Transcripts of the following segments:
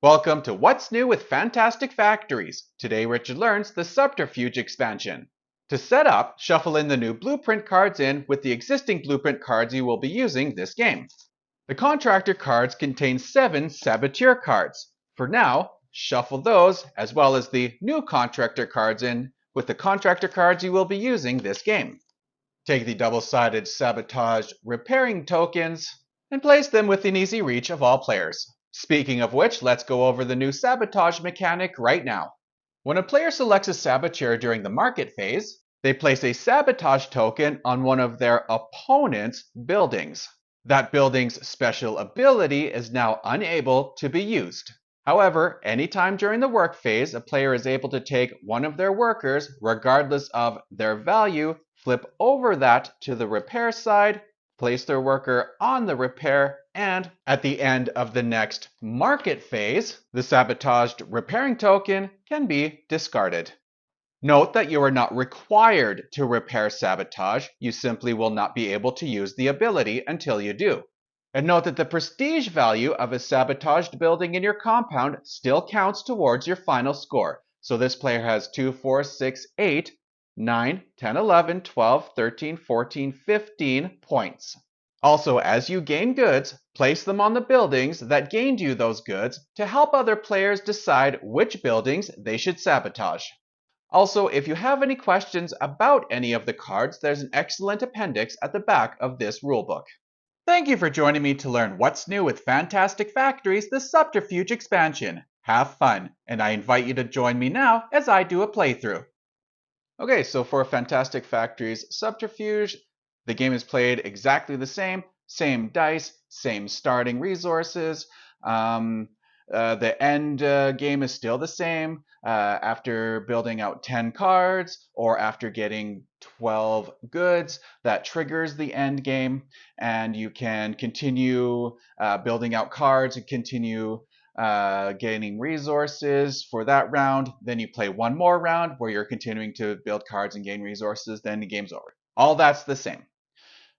Welcome to What's New with Fantastic Factories. Today Richard learns the Subterfuge expansion. To set up, shuffle in the new blueprint cards in with the existing blueprint cards you will be using this game. The contractor cards contain 7 saboteur cards. For now, shuffle those as well as the new contractor cards in with the contractor cards you will be using this game. Take the double-sided sabotage repairing tokens and place them within easy reach of all players. Speaking of which, let's go over the new sabotage mechanic right now. When a player selects a saboteur during the market phase, they place a sabotage token on one of their opponent's buildings. That building's special ability is now unable to be used. However, anytime during the work phase, a player is able to take one of their workers, regardless of their value, flip over that to the repair side, place their worker on the repair, and at the end of the next market phase, the sabotaged repairing token can be discarded. Note that you are not required to repair sabotage, you simply will not be able to use the ability until you do. And note that the prestige value of a sabotaged building in your compound still counts towards your final score. So this player has 2, 4, 6, 8, 9, 10, 11, 12, 13, 14, 15 points. Also, as you gain goods, place them on the buildings that gained you those goods to help other players decide which buildings they should sabotage. Also, if you have any questions about any of the cards, there's an excellent appendix at the back of this rulebook. Thank you for joining me to learn what's new with Fantastic Factories, the Subterfuge expansion. Have fun, and I invite you to join me now as I do a playthrough. Okay, so for Fantastic Factories Subterfuge, the game is played exactly the same dice, same starting resources. The end game is still the same after building out 10 cards or after getting 12 goods. That triggers the end game, and you can continue building out cards and continue gaining resources for that round. Then you play one more round where you're continuing to build cards and gain resources. Then the game's over. All that's the same.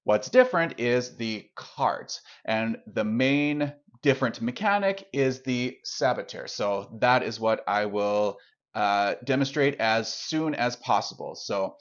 What's different is the cards, and the main different mechanic is the saboteur. So that is what I will demonstrate as soon as possible. So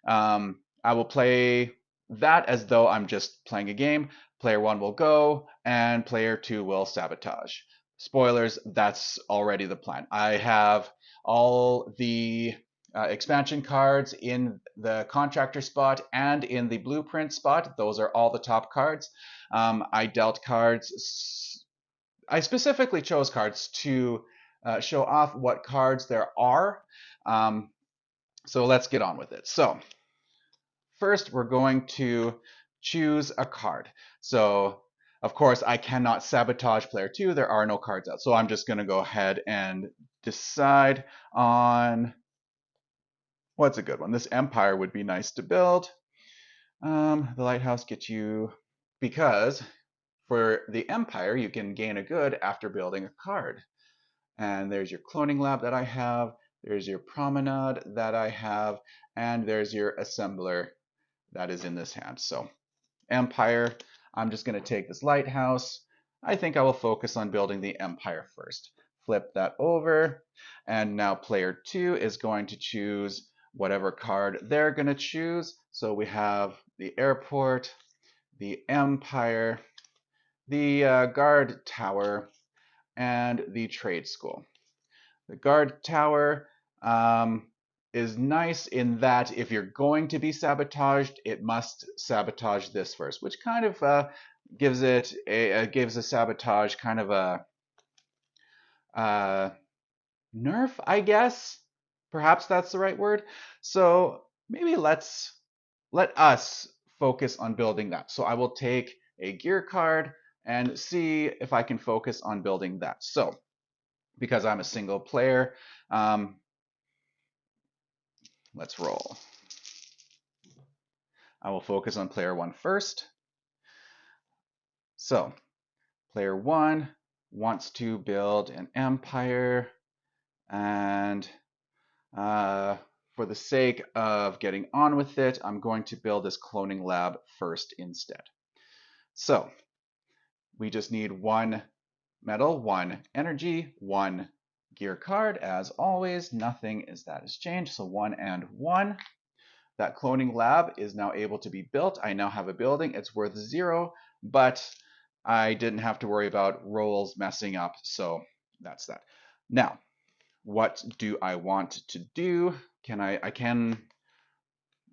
I will play that as though I'm just playing a game. Player 1 will go, and player 2 will sabotage. Spoilers, that's already the plan. I have all the expansion cards in the contractor spot and in the blueprint spot. Those are all the top cards. I dealt cards. I specifically chose cards to show off what cards there are. So let's get on with it. So first, we're going to choose a card. So of course, I cannot sabotage player 2. There are no cards out. So I'm just going to go ahead and decide on what's a good one. This empire would be nice to build. The lighthouse gets you, because for the empire, you can gain a good after building a card. And there's your cloning lab that I have. There's your promenade that I have. And there's your assembler that is in this hand. So empire, I'm just going to take this lighthouse. I think I will focus on building the empire first. Flip that over. And now player 2 is going to choose whatever card they're going to choose. So we have the airport, the empire, the guard tower, and the trade school. The guard tower is nice in that if you're going to be sabotaged, it must sabotage this first, which kind of gives a sabotage kind of a nerf, I guess. Perhaps that's the right word. So maybe let us focus on building that. So I will take a gear card and see if I can focus on building that. So because I'm a single player, let's roll. I will focus on player 1 first. So player 1 wants to build an empire, and for the sake of getting on with it, I'm going to build this cloning lab first instead. So we just need one metal, 1 energy, 1 gear card. As always, nothing is that has changed. So 1 and 1. That cloning lab is now able to be built. I now have a building. It's worth 0, but I didn't have to worry about rolls messing up. So that's that. Now, what do I want to do? I can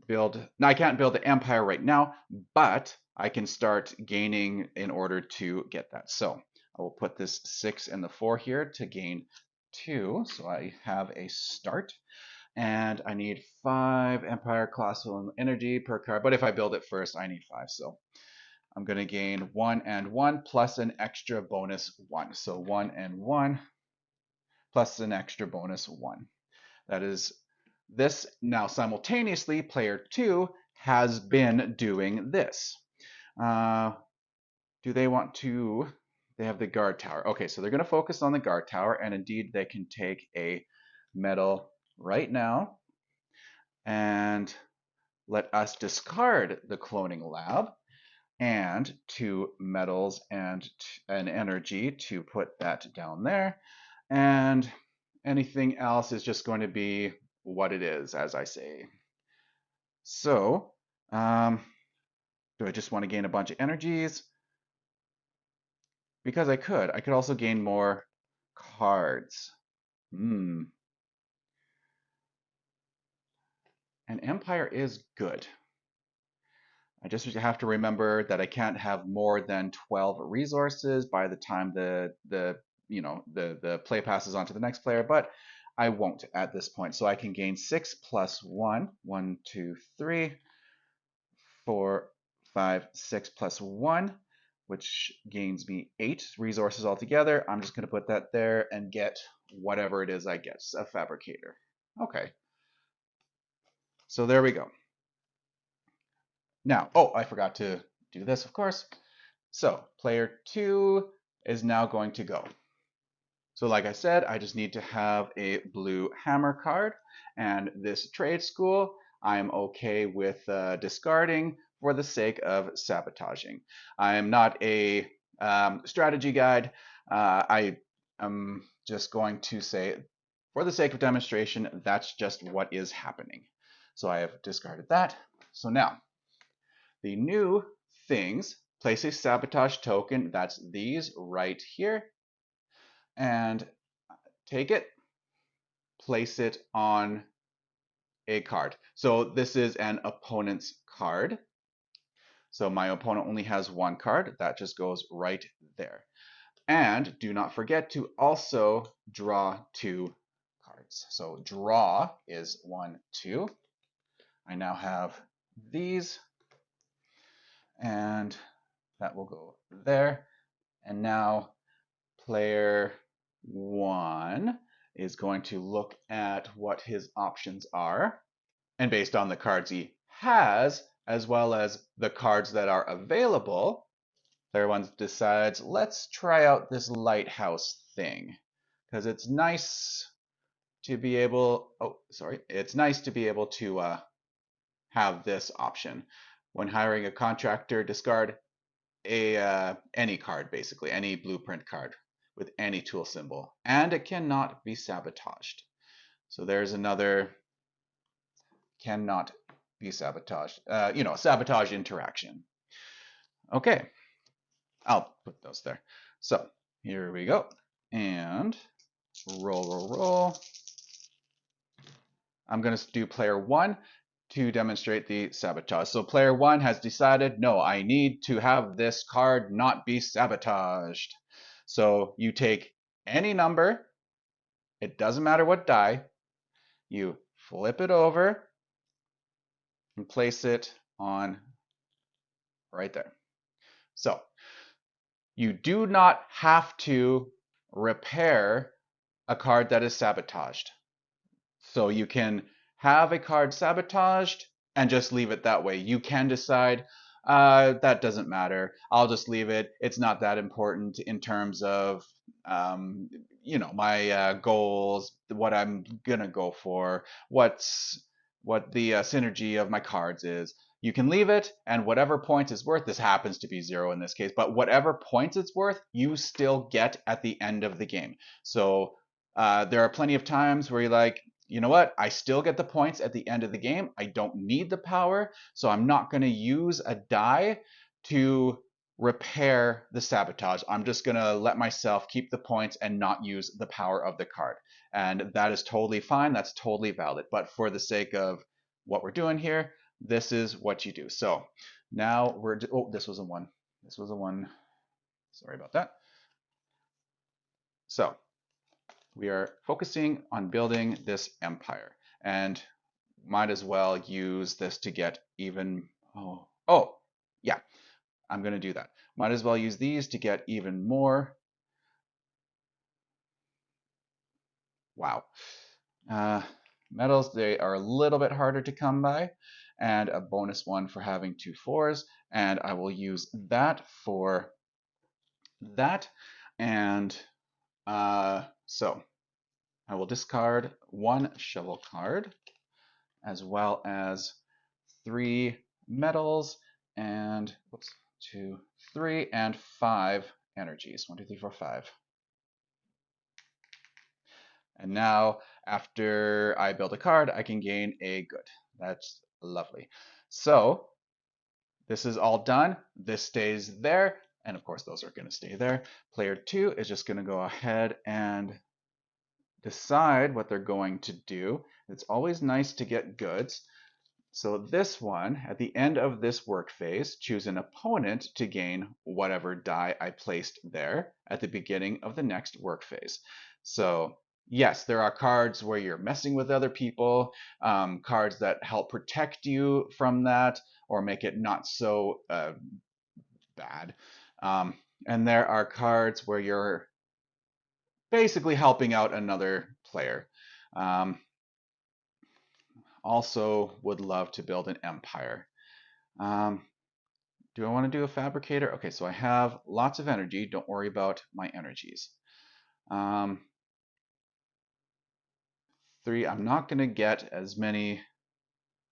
build, now I can't build the empire right now, but I can start gaining in order to get that. So I will put this 6 and the 4 here to gain 2. So I have a start. And I need 5 Empire Colossal Energy per card. But if I build it first, I need 5. So I'm going to gain 1 and 1 plus an extra bonus 1. So 1 and 1 plus an extra bonus 1. That is this. Now simultaneously, player 2 has been doing this. Do they want to? They have the guard tower. Okay, so they're going to focus on the guard tower. And indeed, they can take a metal right now and let us discard the cloning lab and 2 metals and an energy to put that down there. And anything else is just going to be what it is, as I say. So, do I just want to gain a bunch of energies? Because I could. I could also gain more cards. An empire is good. I just have to remember that I can't have more than 12 resources by the time the play passes on to the next player, but I won't at this point. So I can gain 6 plus 1. 1, 2, 3, 4, 5, 6 plus 1, which gains me 8 resources altogether. I'm just going to put that there and get whatever it is I get, a fabricator. Okay. So there we go. Now, oh, I forgot to do this, of course. So player 2 is now going to go. So like I said, I just need to have a blue hammer card, and this trade school I'm okay with discarding for the sake of sabotaging. I am not a strategy guide. I am just going to say, for the sake of demonstration, that's just what is happening. So I have discarded that. So now, the new things, place a sabotage token, that's these right here, and take it, place it on a card. So this is an opponent's card. So my opponent only has 1 card. That just goes right there. And do not forget to also draw 2 cards. So draw is 1, 2. I now have these, and that will go there. And now player 1 is going to look at what his options are. And based on the cards he has, as well as the cards that are available, player 1 decides, let's try out this lighthouse thing. Because it's nice to be able, it's nice to be able to have this option. When hiring a contractor, discard any card, basically, any blueprint card with any tool symbol, and it cannot be sabotaged. So there's another cannot be sabotaged, sabotage interaction. Okay, I'll put those there. So here we go, and roll. I'm going to do player 1 to demonstrate the sabotage. So player 1 has decided, no, I need to have this card not be sabotaged. So you take any number, it doesn't matter what die, you flip it over and place it on right there. So you do not have to repair a card that is sabotaged. So you can have a card sabotaged and just leave it that way. You can decide, that doesn't matter. I'll just leave it. It's not that important in terms of, my goals, what I'm gonna go for, what the synergy of my cards is. You can leave it, and whatever point is worth, this happens to be 0 in this case, but whatever points it's worth, you still get at the end of the game. So there are plenty of times where you're like, you know what, I still get the points at the end of the game. I don't need the power, so I'm not going to use a die to repair the sabotage. I'm just going to let myself keep the points and not use the power of the card. And that is totally fine. That's totally valid. But for the sake of what we're doing here, this is what you do. So now oh, this was a 1. This was a 1. Sorry about that. So we are focusing on building this empire, and might as well use this to get even, oh, yeah, I'm going to do that. Might as well use these to get even more. Wow. Metals, they are a little bit harder to come by, and a bonus 1 for having 2 4s, and I will use that for that. And so I will discard 1 shovel card, as well as 3 metals, and 2, 3, and 5 energies. 1, 2, 3, 4, 5. And now, after I build a card, I can gain a good. That's lovely. So this is all done. This stays there. And of course, those are going to stay there. Player 2 is just going to go ahead and decide what they're going to do. It's always nice to get goods. So this one, at the end of this work phase, choose an opponent to gain whatever die I placed there at the beginning of the next work phase. So yes, there are cards where you're messing with other people, cards that help protect you from that or make it not so bad. And there are cards where you're basically helping out another player. Also would love to build an empire. Do I want to do a fabricator? Okay, so I have lots of energy. Don't worry about my energies. 3, I'm not going to get as many.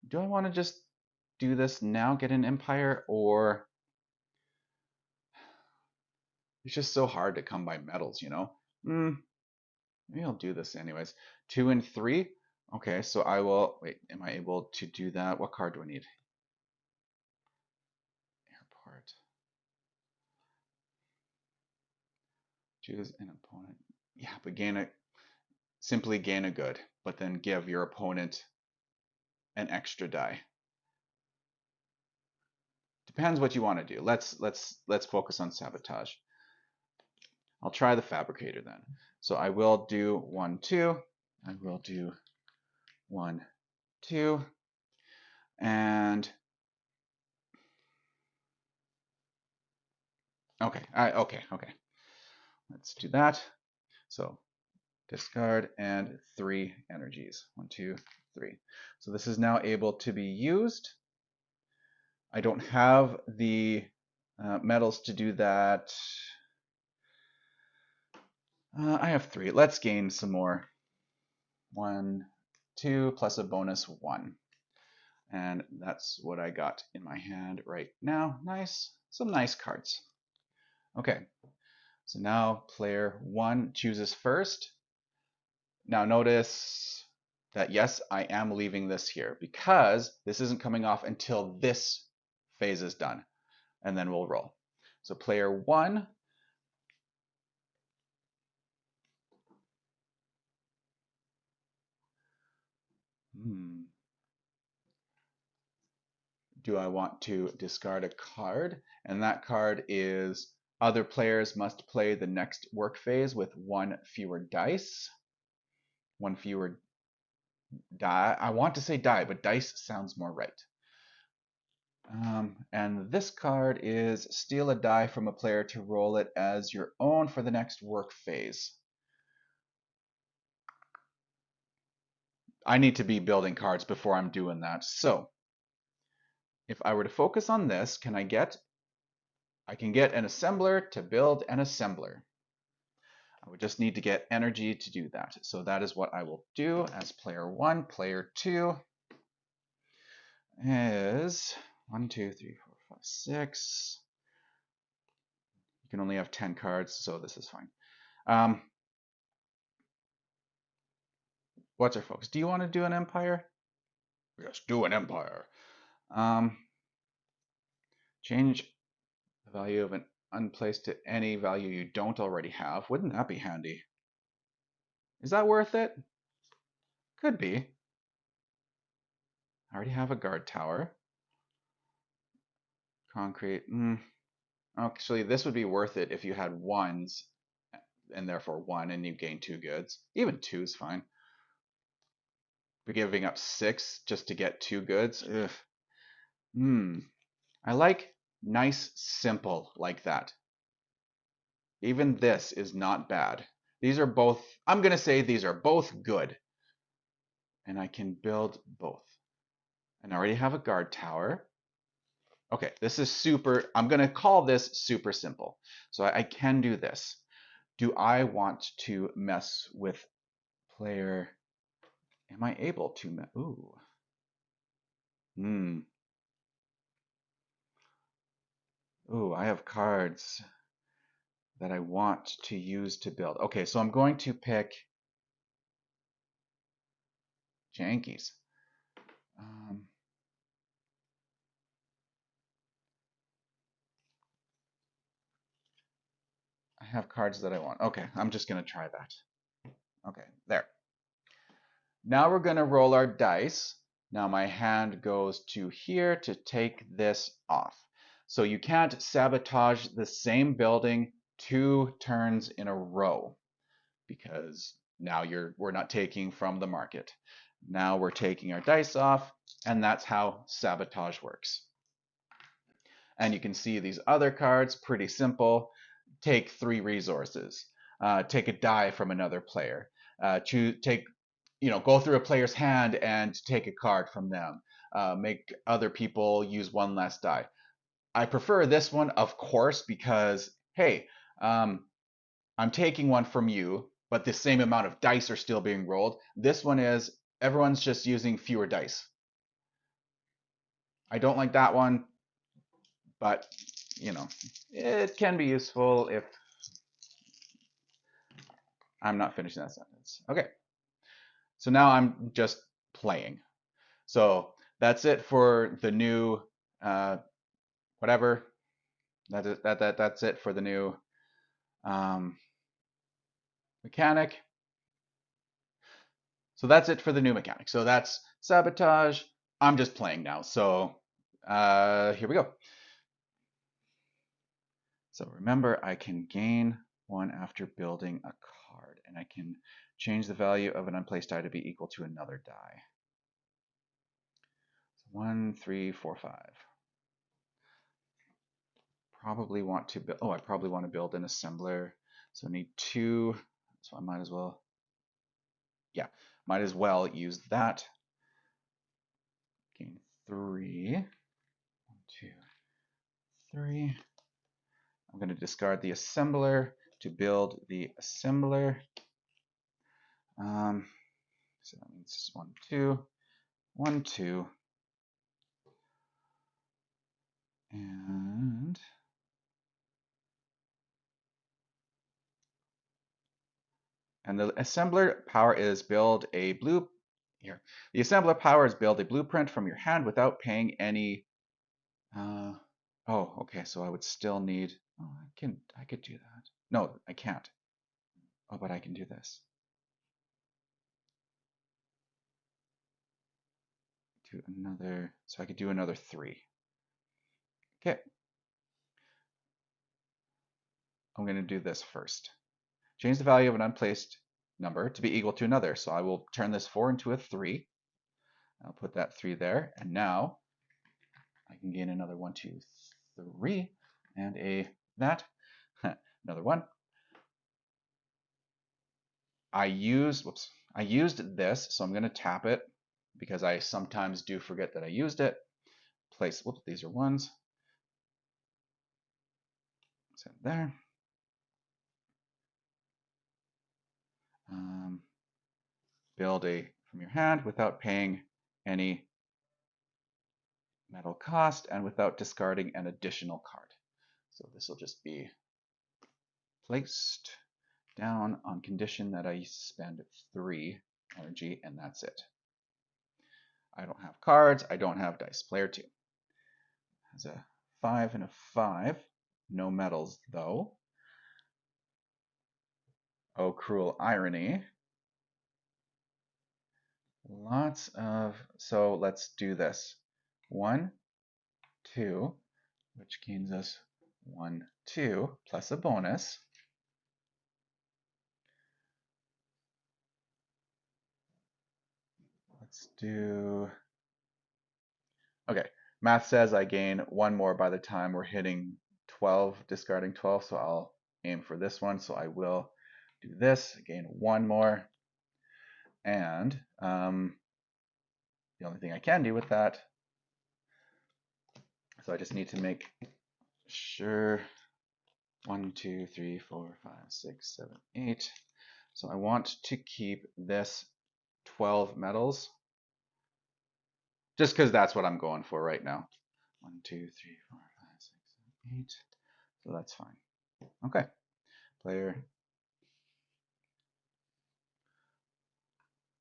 Do I want to just do this now, get an empire, or it's just so hard to come by metals, you know? Maybe I'll do this anyways. 2 and 3. Okay, so I will, wait, am I able to do that? What card do I need? Airport. Choose an opponent. Yeah, but simply gain a good, but then give your opponent an extra die. Depends what you want to do. Let's focus on sabotage. I'll try the fabricator then. So I will do 1, 2. I will do 1, 2, and okay, okay. Let's do that. So discard and 3 energies. 1, 2, 3. So this is now able to be used. I don't have the metals to do that. I have 3. Let's gain some more. 1, 2 plus a bonus 1. And that's what I got in my hand right now. Nice. Some nice cards. Okay. So now player 1 chooses first. Now notice that yes, I am leaving this here because this isn't coming off until this phase is done. And then we'll roll. So player 1 do I want to discard a card? And that card is other players must play the next work phase with 1 fewer dice. 1 fewer die. I want to say die, but dice sounds more right. And this card is steal a die from a player to roll it as your own for the next work phase. I need to be building cards before I'm doing that. So if I were to focus on this, I can get an assembler to build an assembler. I would just need to get energy to do that. So that is what I will do as player 1. Player 2 is 1, 2, 3, 4, 5, 6. You can only have 10 cards, so this is fine. What's our focus? Do you want to do an empire? Yes, do an empire. Change the value of an unplaced to any value you don't already have. Wouldn't that be handy? Is that worth it? Could be. I already have a guard tower. Concrete. Actually, this would be worth it if you had ones and therefore 1 and you gain 2 goods. Even 2 is fine. But giving up 6 just to get 2 goods? Ugh. I like nice, simple like that. Even this is not bad. These are both, I'm going to say these are both good. And I can build both. And I already have a guard tower. Okay, this is super, I'm going to call this super simple. So I can do this. Do I want to mess with player? Am I able to? Ooh. Ooh, I have cards that I want to use to build. Okay, so I'm going to pick Jankies. I have cards that I want. Okay, I'm just going to try that. Okay, there. Now we're going to roll our dice. Now my hand goes to here to take this off. So you can't sabotage the same building 2 turns in a row because now we're not taking from the market. Now we're taking our dice off, and that's how sabotage works. And you can see these other cards, pretty simple. Take 3 resources. Take a die from another player. Go through a player's hand and take a card from them. Make other people use 1 less die. I prefer this one, of course, because, hey, I'm taking one from you, but the same amount of dice are still being rolled. This one is, everyone's just using fewer dice. I don't like that one, but, it can be useful if I'm not finishing that sentence. Okay, so now I'm just playing. So that's it for the new whatever. That's it for the new mechanic. So that's it for the new mechanic. So that's sabotage. I'm just playing now. So here we go. So remember, I can gain 1 after building a card, and I can change the value of an unplaced die to be equal to another die. 1, 3, 4, 5. Probably want to build. Oh, I probably want to build an assembler. So I need 2. So I might as well. Yeah, might as well use that. Gain 3. 1, 2, 3. I'm going to discard the assembler to build the assembler. So that means 1, 2, 1, 2. And the assembler power is build a blue. Here, the assembler power is build a blueprint from your hand without paying any. Oh, okay. So I would still need. Oh, I could do that. No, I can't. Oh, but I can do this. Do another. So I could do another 3. Okay. I'm going to do this first. Change the value of an unplaced number to be equal to another. So I will turn this 4 into a 3. I'll put that 3 there. And now I can gain another 1, 2, 3, and that. Another 1. I used this, so I'm going to tap it because I sometimes do forget that I used it. Place, whoops, these are 1s. Set there. Build a from your hand without paying any metal cost and without discarding an additional card. So this will just be placed down on condition that I spend 3 energy, and that's it. I don't have cards, I don't have dice. Player 2 has a 5 and a 5. No metals though. Oh, cruel irony. Lots of, so let's do this. 1, 2, which gains us 1, 2, plus a bonus. Let's do, okay, math says I gain 1 more by the time we're hitting 12, discarding 12, so I'll aim for this one. So I will do this, gain 1 more, and the only thing I can do with that, so I just need to make sure 1, 2, 3, 4, 5, 6, 7, 8. So I want to keep this 12 metals, just because that's what I'm going for right now. 1, 2, 3, 4, 5, 6, 7, 8. So that's fine. Okay. Player.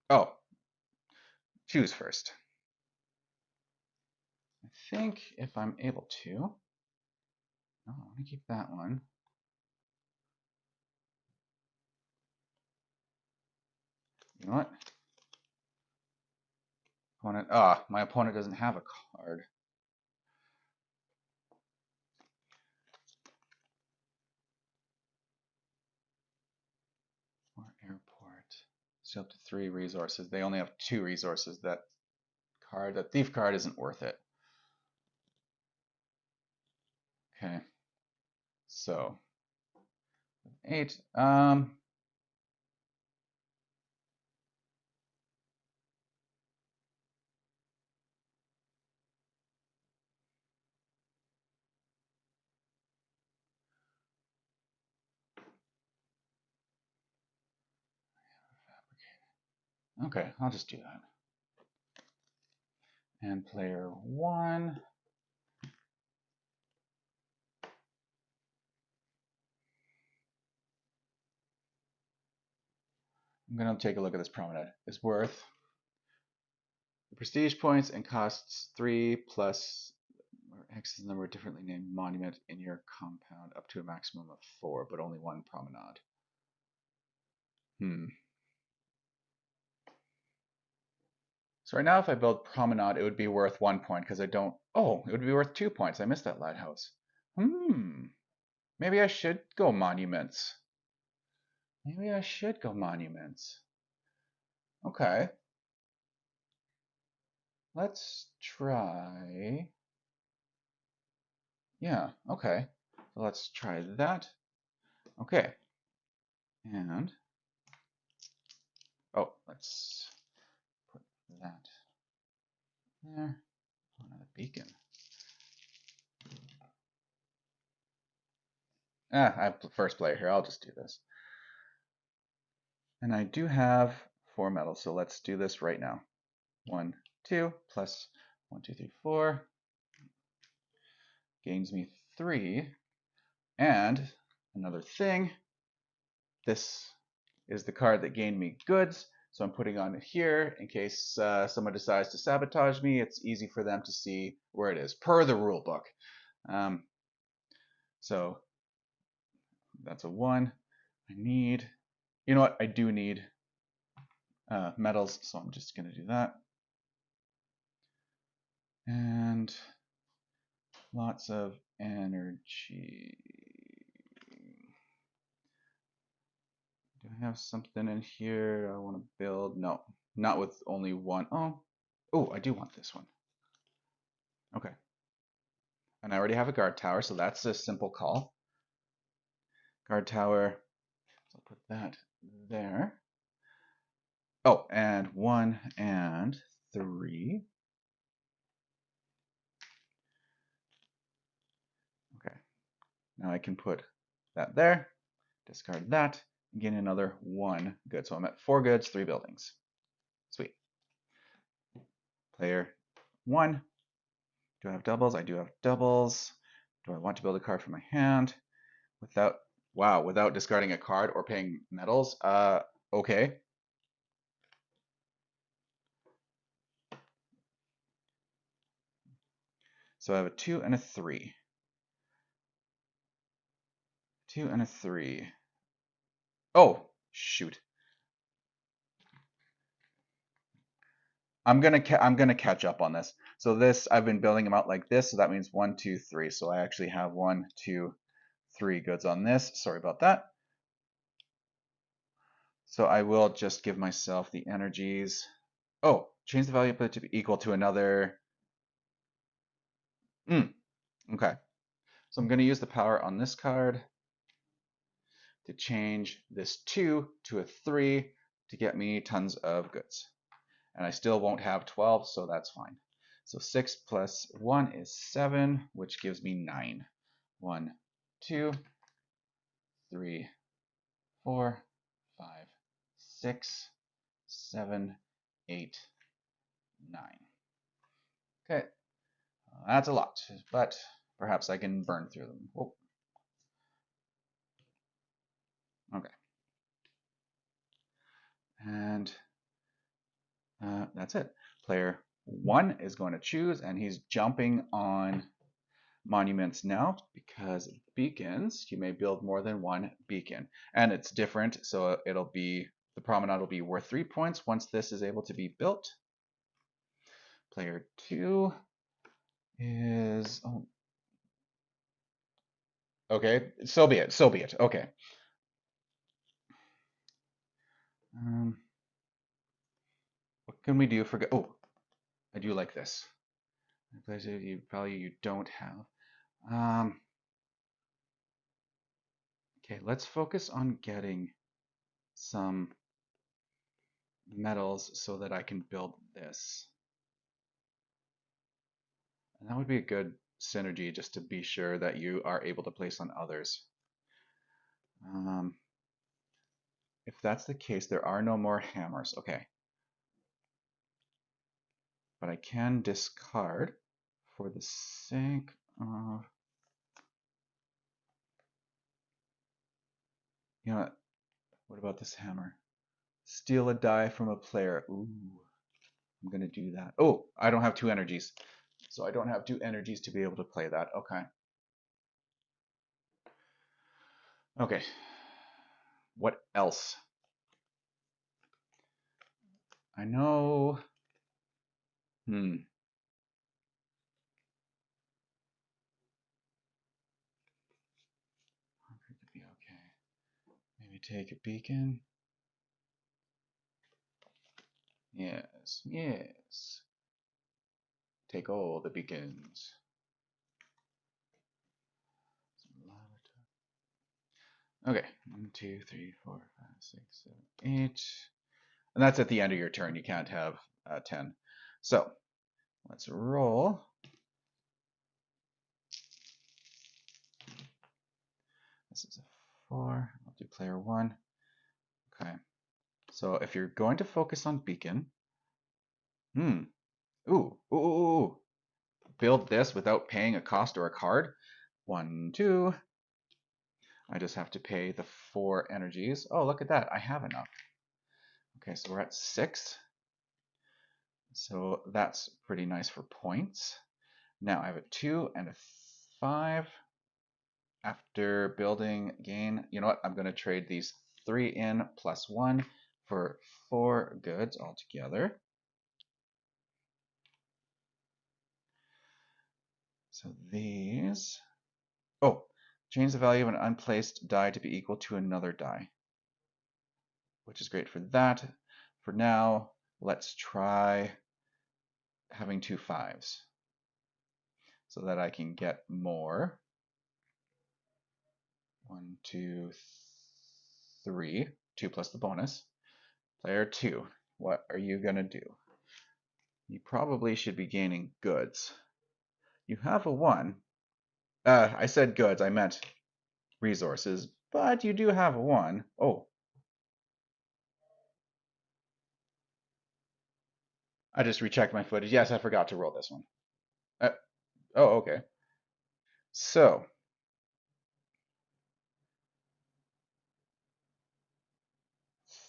Oh, choose first. I think if I'm able to. No, I want to keep that one. You know what? Opponent. Ah, my opponent doesn't have a card. Or airport. Still up to 3 resources. They only have 2 resources. That thief card isn't worth it. Okay. So 8. Okay, I'll just do that. And player 1. I'm going to take a look at this promenade. It's worth the prestige points and costs 3 plus or X is the number of differently named monument in your compound up to a maximum of 4, but only 1 promenade. So right now if I build promenade, it would be worth 1 point because I don't, oh, it would be worth 2 points. I missed that lighthouse. Maybe I should go monuments. Maybe I should go monuments. Okay. Let's try. Yeah, okay. So let's try that. Okay. And, oh, let's put that there. Another beacon. I'm first player here. I'll just do this. And I do have 4 metals, so let's do this right now. 1, 2, plus 1, 2, 3, 4. Gains me 3. And another thing, this is the card that gained me goods. So I'm putting on it here in case someone decides to sabotage me. It's easy for them to see where it is per the rule book. So that's a 1. I need, you know what? I do need metals, so I'm just going to do that. And lots of energy. Do I have something in here I want to build? No, not with only 1. Oh, I do want this one. Okay. And I already have a guard tower, so that's a simple call. Guard tower. So I'll put that there. Oh, and 1 and 3. Okay. Now I can put that there, discard that, and gain another 1 good. So I'm at 4 goods, 3 buildings. Sweet. Player 1 Do I have doubles? I do have doubles. Do I want to build a card from my hand without, wow, without discarding a card or paying metals? Okay. So I have a 2 and a 3. 2 and a 3. Oh, shoot. I'm gonna catch up on this. So this, I've been building them out like this, so that means 1, 2, 3. So I actually have 1, 2, 3 goods on this. Sorry about that. So I will just give myself the energies. Oh, change the value of it to be equal to another. Okay. So I'm going to use the power on this card to change this 2 to a 3 to get me tons of goods. And I still won't have 12, so that's fine. So 6 plus 1 is 7, which gives me 9. 1, 2, 3, 4, 5, 6, 7, 8, 9. Okay, that's a lot, but perhaps I can burn through them. Oh. Okay. And that's it. Player 1 is going to choose, and he's jumping on monuments now because beacons, you may build more than one beacon. And it's different, so it'll be, the promenade will be worth 3 points once this is able to be built. Player 2 is, oh, okay, so be it, so be it, okay. What can we do for, oh, I do like this. You probably don't have. Okay, let's focus on getting some metals so that I can build this. And that would be a good synergy just to be sure that you are able to place on others. If that's the case, there are no more hammers. Okay. But I can discard for the sake of... You know what about this hammer? Steal a die from a player. Ooh, I'm going to do that. Oh, I don't have 2 energies. So I don't have 2 energies to be able to play that. Okay. Okay. What else? I know. Could be okay. Maybe take a beacon. Yes, yes. Take all the beacons. Okay, 1, 2, 3, 4, 5, 6, 7, 8. And that's at the end of your turn. You can't have 10. So let's roll. This is a 4. I'll do player 1. Okay. So if you're going to focus on beacon, ooh. Build this without paying a cost or a card. 1, 2. I just have to pay the 4 energies. Oh, look at that. I have enough. Okay, so we're at 6. So that's pretty nice for points. Now I have a 2 and a 5. After building gain, you know what? I'm going to trade these 3 in plus 1 for 4 goods altogether. So these, oh, change the value of an unplaced die to be equal to another die, which is great for that. For now, let's try having 2 5s so that I can get more. 1, 2, 3, 2 plus the bonus. Player 2, what are you going to do? You probably should be gaining goods. You have a 1. I said goods, I meant resources, but you do have a 1. Oh. I just rechecked my footage. Yes, I forgot to roll this one. Oh, okay. So,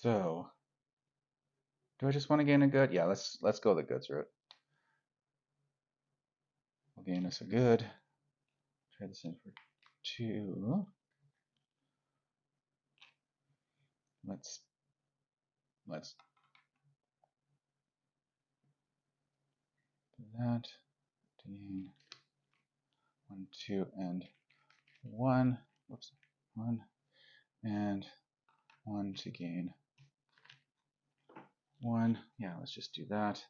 so do I just want to gain a good? Yeah, let's go the goods route. We'll gain us a good. Trade this in for 2. Let's do that. To gain 1, 2, and 1. Whoops. 1 and 1 to gain 1. Yeah, let's just do that.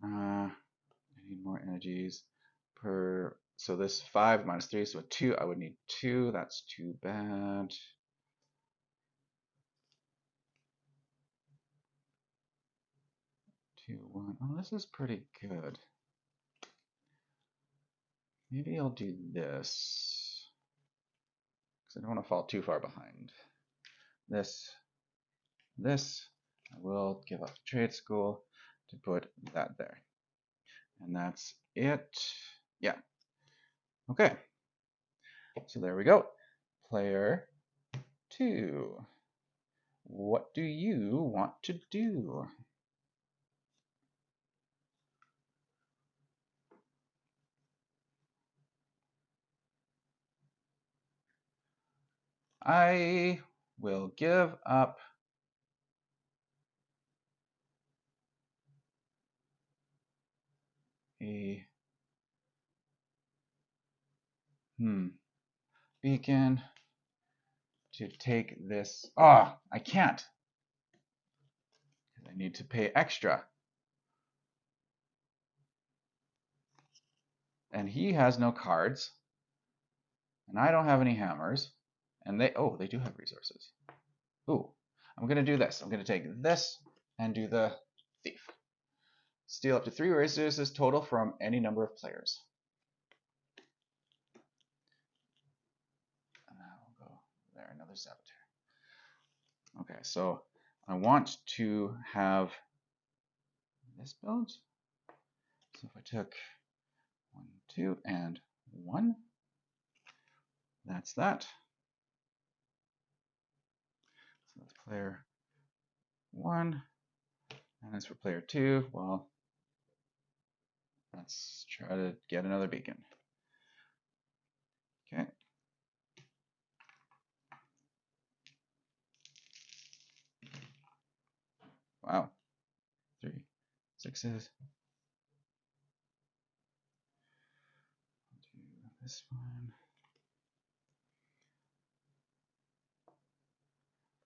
I need more energies per. So this 5 minus 3, so 2. I would need 2. That's too bad. 2, 1. Oh, this is pretty good. Maybe I'll do this because I don't want to fall too far behind. This. I will give up trade school to put that there. And that's it. Yeah. Okay. So there we go. Player 2. What do you want to do? I will give up a beacon to take this. Ah, I can't. I need to pay extra. And he has no cards. And I don't have any hammers. And they do have resources. Ooh, I'm going to do this. I'm going to take this and do the thief. Steal up to 3 resources total from any number of players. And I'll go there, another saboteur. Okay, so I want to have this build. So if I took 1, 2, and 1, that's that. So that's player 1. And as for player 2, well, let's try to get another beacon. Okay. Wow. 3 6s. Do this one.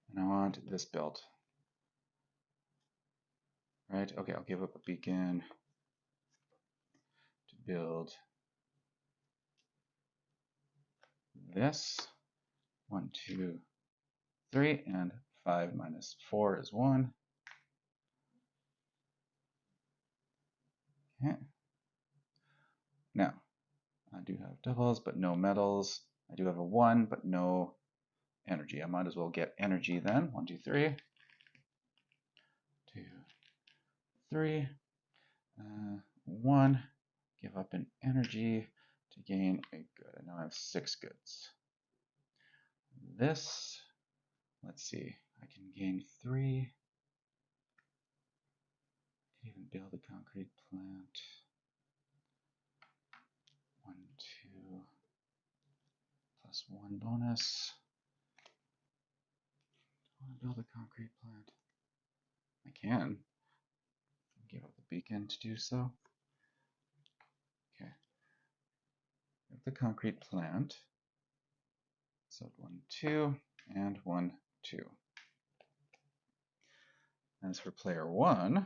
And I want this build. Right? Okay, I'll give up a beacon to build this. 1, 2, 3, and 5 minus 4 is 1. Okay. Now, I do have doubles, but no metals. I do have a 1, but no energy. I might as well get energy then. 1, 2, 3. 2, 3. 1. Give up an energy to gain a good. I now have 6 goods. This, let's see, I can gain 3. I can even build a concrete plant. 1, 2, plus 1 bonus. I want to build a concrete plant. I can. Give up the beacon to do so. Okay. The concrete plant. So 1, 2, and 1, 2. As for player 1,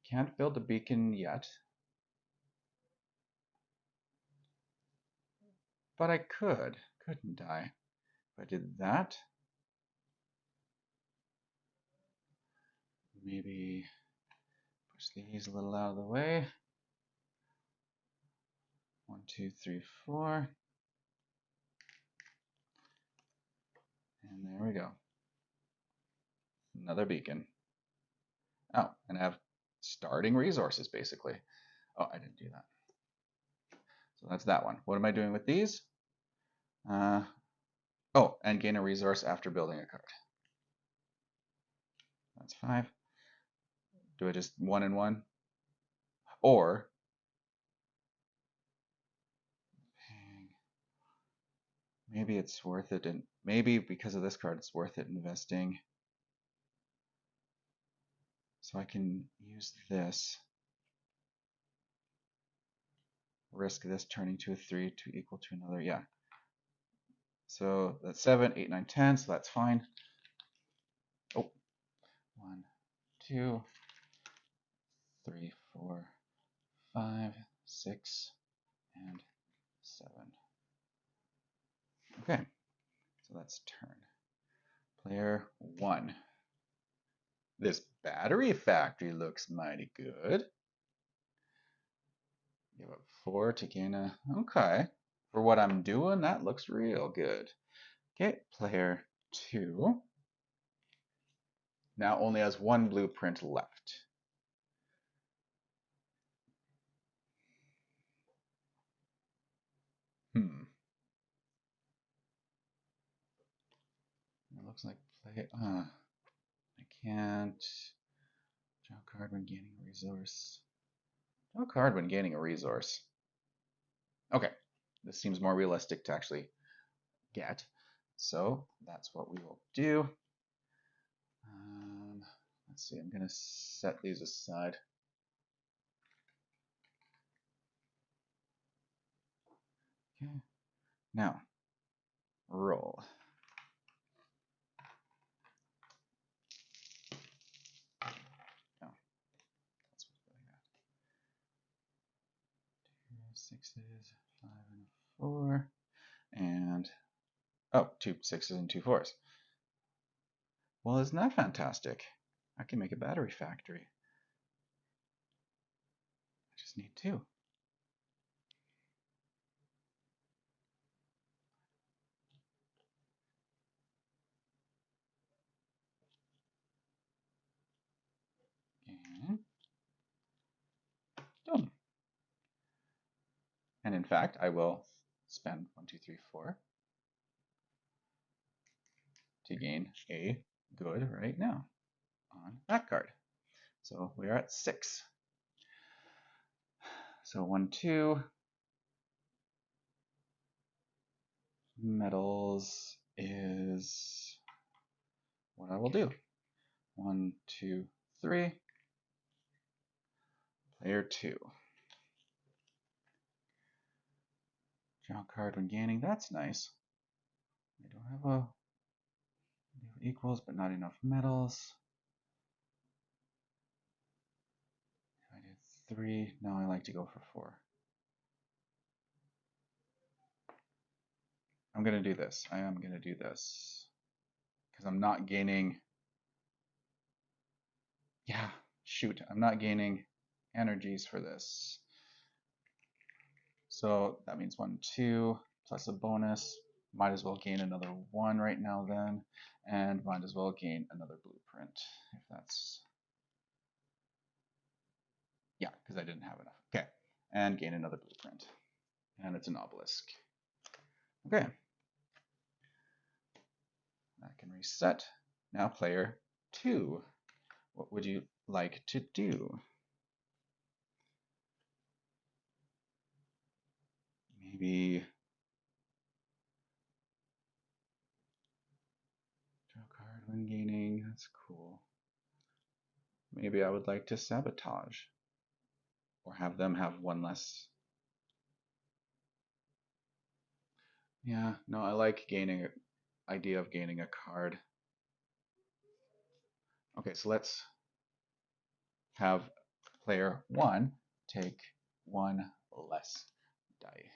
can't build a beacon yet, but I could, couldn't I? If I did that, maybe push these a little out of the way. 1, 2, 3, 4. And there we go. Another beacon. Oh, and I have starting resources basically. Oh, I didn't do that. So that's that one. What am I doing with these? Oh, and gain a resource after building a card. That's 5. Do I just 1 and 1? Or maybe it's worth it, and maybe because of this card, it's worth it investing. So I can use this, risk this turning to a 3 to equal to another. Yeah. So that's 7, 8, 9, 10. So that's fine. Oh, 1, 2, 3, 4, 5, 6, and 7. Okay, so that's turn. Player 1. This battery factory looks mighty good. Give up 4 to gain a... Okay. For what I'm doing, that looks real good. Okay, player 2 now only has 1 blueprint left. It looks like play... I can't... Draw a card when gaining a resource. Draw a card when gaining a resource. Okay, this seems more realistic to actually get. So that's what we will do. Let's see, I'm going to set these aside. Okay, now roll. No, that's what's really bad. 2 6s, 5 and 4, and oh, 2 6s and 2 4s. Well, isn't that fantastic? I can make a battery factory. I just need 2. And done. And in fact, I will spend 1, 2, 3, 4 to gain a good right now on that card. So we are at 6. So 1, 2. Metals is what I will do. 1, 2, 3. Player 2. Draw a card when gaining. That's nice. I don't have equals, but not enough metals. I did 3. Now I like to go for 4. I'm going to do this. I am going to do this. Because I'm not gaining... Yeah, shoot. I'm not gaining energies for this. So that means 1, 2, plus a bonus. Might as well gain another 1 right now then. And might as well gain another blueprint. If that's... Yeah, because I didn't have enough. Okay. And gain another blueprint. And it's an obelisk. Okay. That can reset. Now player 2. What would you like to do? Maybe draw a card when gaining. That's cool. Maybe I would like to sabotage. Or have them have 1 less. Yeah, no, I like gaining idea of gaining a card. Okay, so let's have player 1 take 1 less die.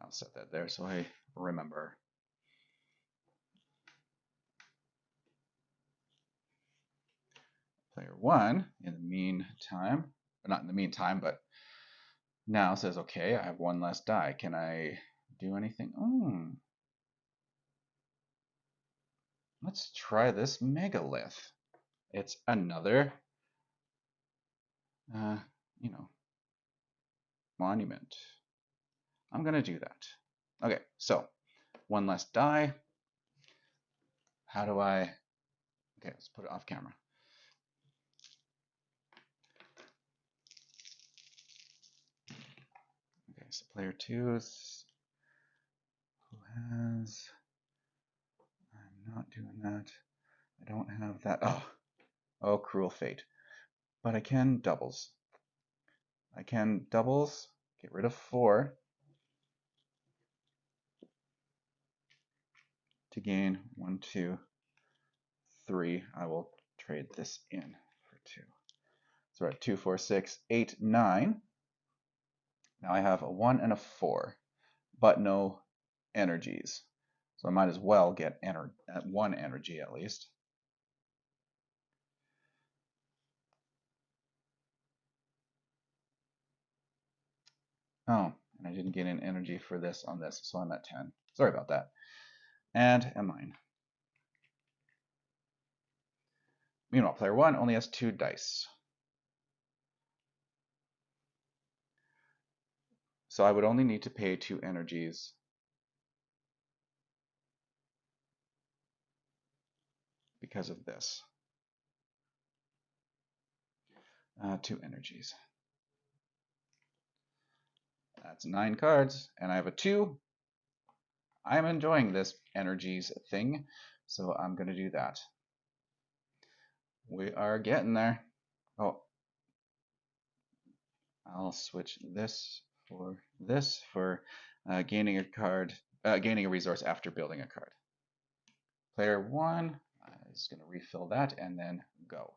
I'll set that there so I remember. Player 1, in the meantime, or not in the meantime, but now says, okay, I have 1 less die. Can I do anything? Let's try this megalith. It's another, you know, monument. I'm going to do that. Okay, so one less die. How do I... Okay, let's put it off camera. Okay, so player 2 is... Who has... I'm not doing that. I don't have that. Oh, cruel fate. But I can doubles. I can doubles, get rid of 4 to gain 1, 2, 3. I will trade this in for 2. So we're at 2, 4, 6, 8, 9. Now I have a 1 and a 4, but no energies. So I might as well get 1 energy at least. Oh, and I didn't get an energy for this on this, so I'm at 10. Sorry about that. And a mine. Meanwhile, player 1 only has 2 dice. So I would only need to pay 2 energies because of this. 2 energies. That's 9 cards, and I have a 2. I'm enjoying this energies thing, so I'm going to do that. We are getting there. Oh, I'll switch this for gaining a card, gaining a resource after building a card. Player 1 is going to refill that and then go.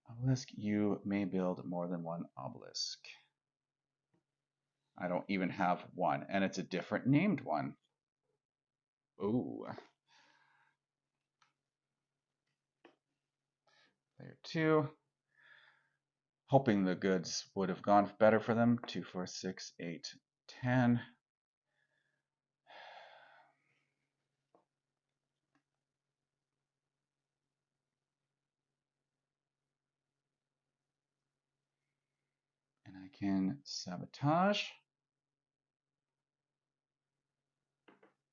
Obelisk, you may build more than 1 obelisk. I don't even have 1, and it's a different named one. Ooh. Player 2. Hoping the goods would have gone better for them. 2, 4, 6, 8, 10. And I can sabotage.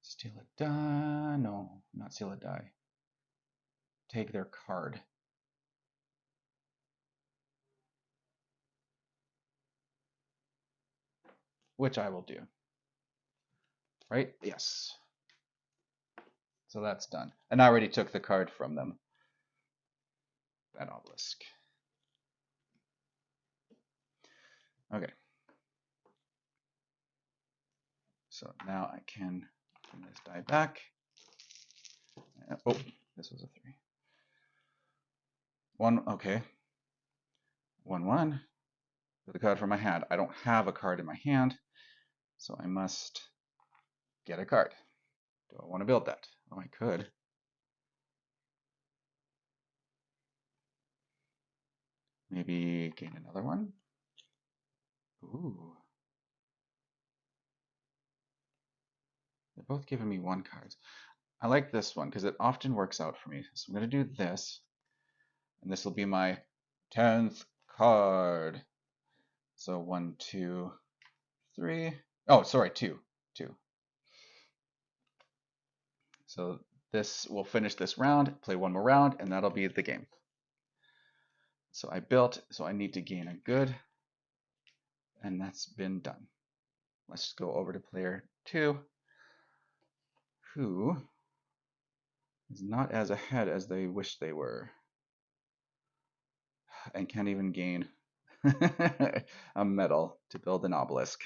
Steal a die. No, not steal a die. Take their card. Which I will do. Right? Yes. So that's done. And I already took the card from them. That obelisk. Okay. So now I can bring this die back. Oh, this was a 3. 1, okay. 1, 1. Put the card from my hand. I don't have a card in my hand, so I must get a card. Do I want to build that? Oh, I could. Maybe gain another one. Ooh. They're both giving me 1 card. I like this one because it often works out for me. So I'm going to do this, and this will be my 10th card. So 1, 2, 3. Oh, sorry, 2. 2. So this will finish this round, play 1 more round, and that'll be the game. So I built, so I need to gain a good, and that's been done. Let's go over to player 2, who is not as ahead as they wish they were, and can't even gain a medal to build an obelisk.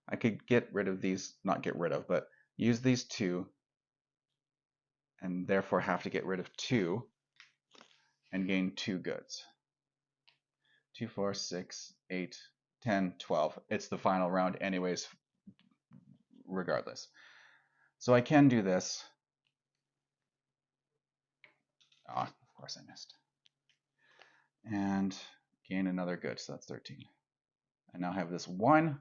I could get rid of these, not get rid of, but use these 2, and therefore have to get rid of 2 and gain 2 goods. 2, 4, 6, 8, 10, 12. It's the final round anyways, regardless. So I can do this. Of course I missed. And gain another good, so that's 13. I now have this 1.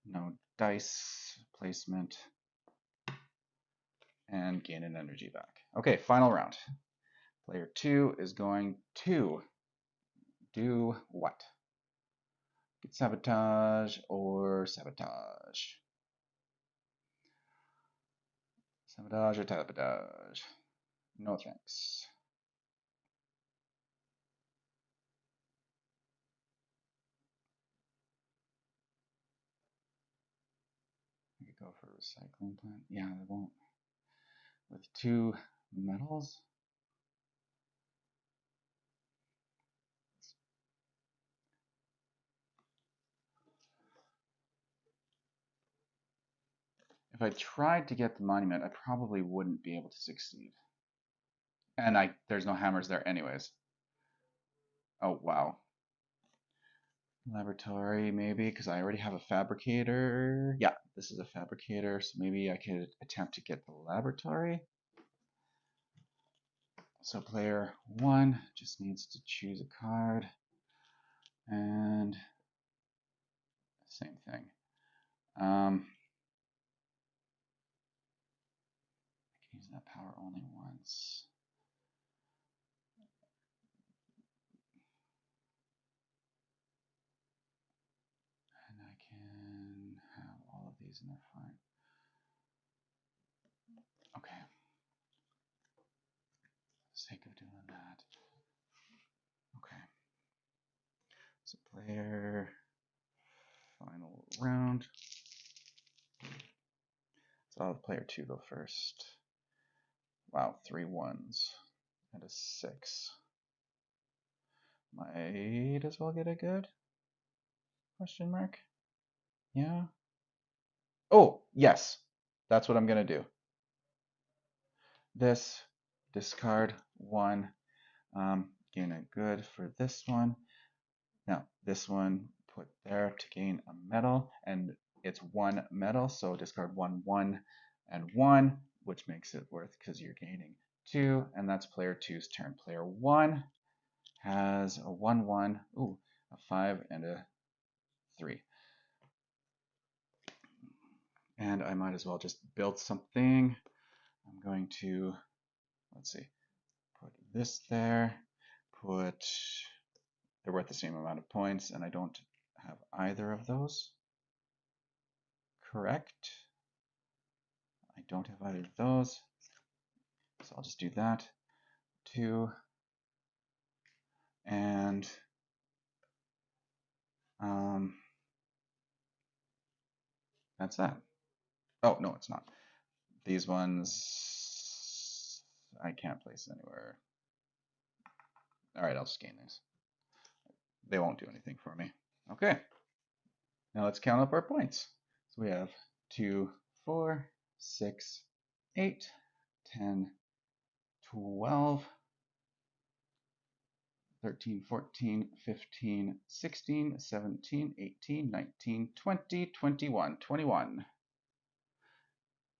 No dice. placement, and gain an energy back. Okay, final round. Player 2 is going to do what? Get sabotage or sabotage? Sabotage or sabotage? No thanks. I could go for a recycling plant. Yeah, they won't. With 2 metals? If I tried to get the monument, I probably wouldn't be able to succeed. And there's no hammers there anyways. Oh, wow. Laboratory, maybe, because I already have a fabricator. Yeah, this is a fabricator, so maybe I could attempt to get the laboratory. So player 1 just needs to choose a card. And same thing. I can use that power only once. And I can have all of these and they're fine. Okay. For the sake of doing that. Okay. So player, final round. So I'll have player 2 go first. Wow, 3 1s and a 6. Might as well get a good? Question mark? Yeah. Oh, yes. That's what I'm going to do. This, discard 1, gain a good for this one. Now, this one, put there to gain a metal, and it's 1 metal, so discard 1, 1, and 1, which makes it worth because you're gaining 2, and that's player 2's turn. Player 1 has a 1, 1, ooh, a 5, and a 3. And I might as well just build something. I'm going to, let's see, put this there, they're worth the same amount of points, and I don't have either of those. Correct. I don't have either of those. So I'll just do that. 2. And that's that. Oh, no, it's not. These ones I can't place anywhere. All right, I'll just gain these. They won't do anything for me. Okay. Now let's count up our points. So we have 2, 4, 6, 8, 10, 12, 13, 14, 15, 16, 17, 18, 19, 20, 21, 21.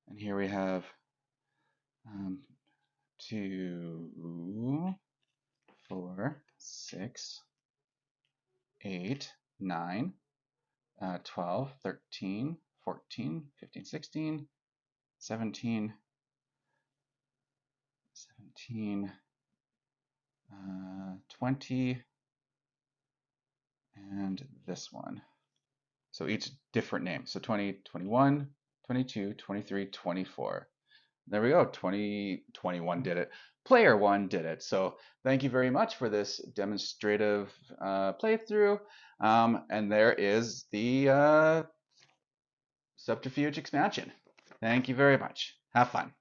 And here we have 2, 4, 6, 8, 9, 12, 13, 14, 15, 16, 17, 20, and this one. So each different name. So 20, 21, 22, 23, 24. There we go. 2021 did it. Player 1 did it. So thank you very much for this demonstrative playthrough. And there is the Subterfuge expansion. Thank you very much. Have fun.